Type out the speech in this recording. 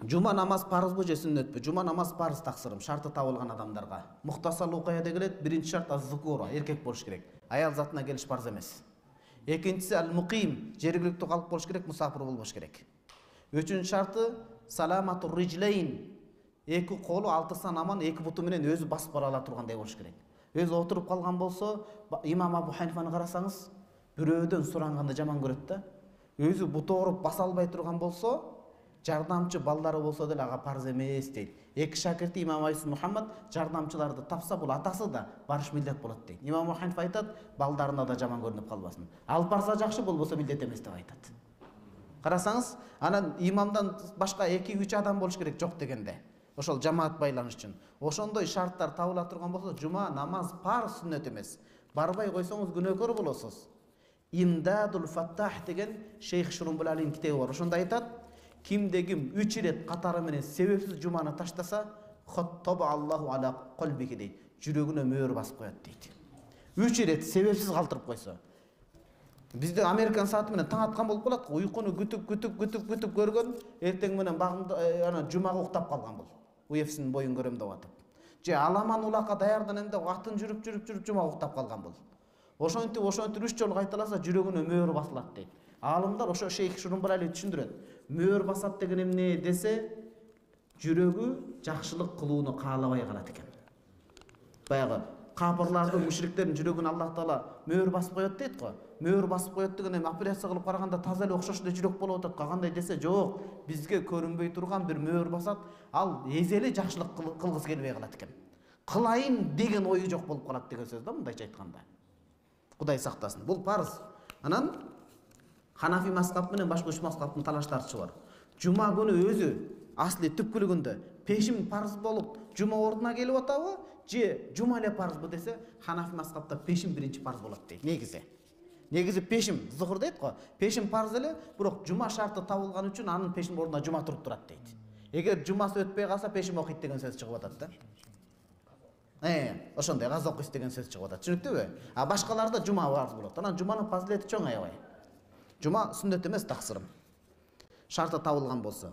Жума намаз парызбы же сүннөтпү? Жума намаз парыз таксырым, шарты табылган адамдарга. Мухтасар Лукаяда келет, биринчи шарт аз-зукура, эркек болуш керек. Аял затына келиш парыз эмес. Экинчиси ал-муқим, жергиликтүү калып болуш керек, мусафир болбош керек. Үчүнчү шарты саламатур риджлейн. Эки колу алтысан аман, эки буту менен өзү басып бара ала тургандай болуш керек. Өзү отуруп калган болсо, имам Абу Ханифаны карасаңыз, бирөөдөн суранганды жаман көрөт да. Өзү буту ооруп баса албай турган болсо, жардамчы балдары болсо деле ага парыз эмес дейт. Эки шакирти имам Айсу Мухаммад жардамчыларды тапса, бул атасы да барыш милдет болот дейт. Имам Абу Ханифа айтат, балдарына да жаман көрүнүп калбасын. Алып барса жакшы, болбосо милдет эмес деп айтат. Карасаңыз, анан имамдан башка 2-3 адам болуш керек жок дегенде. Ошол жамаат байланыш үчүн. Ошондой шарттар табыла турган болсо, жума намаз парыз, сүннөт эмес. Барбай койсоңуз күнөөкөр болосуз. Имдадул Фаттах деген Шейх Шурумбул Алим китеби бар. Ошондо айтат, кимде ким 3 ирет катары менен себепсиз жуманы таштаса, хоттоба Аллаху ала колбиги дейт. Жүрөгүнө мөөр басып коет дейт. 3 ирет себепсиз калтырып койсо. Бизде американ сааты менен таң аткан болуп калат, уйкуну күтүп көргөн, эртең менен багында жумага уктап калган бол. УФСнин боюн көрөм деп атып. Же аламан улакка даярданам деп атын жүрүп жумага уктап калган бол. Ошентип 3 жолу кайталаса жүрөгүнө мөөр басылат дейт. Алымдар ошо Шейх Шурумбул Али түшүндүрөт. Мөөр басат деген эмне десе, жүрөгү жакшылык кылууну каалабай калат экен. Баягы капырлардын, мушриктердин жүрөгүнө Аллах Таала мөөр басып коет дейт го. Мөөр басып коет деген эми операция кылып караганда таза эле окшош эле жүрөк болуп атат. Кандай десе, жок, бизге көрүнбөй турган бир мөөр басат, ал эзели жакшылык кылгысы келбей калат экен. Кылайын деген ою жок болуп калат деген сөз да, мындайча айтканда. Кудай сактасын. Бул парыз. Анан Ханафи мазхабы менен башка үч мазхабтын талаш тартышы бар. Жума күнү өзү асли түпкүлүгүндө пешим парыз болуп, жума ордуна келип атабы, же жума эле парызбы десе, Ханафи мазхабта пешим биринчи парыз болот дейт. Негизи пешим зухур дейт го. Пешим парыз эле, бирок жума шарты табылган үчүн анын пешим ордуна жума туруп турат дейт. Эгер жумасы өтпөй калса, пешим окуйт деген сөз чыгып атат да. Ошондой газ окуйт деген сөз чыгып атат. Түшүнүктүбү? А башкаларда жума парыз болот. Анан жуманын фазилети чоң аябай. Жума сүннөт эмес, таксырым. Шарты табылган болсо.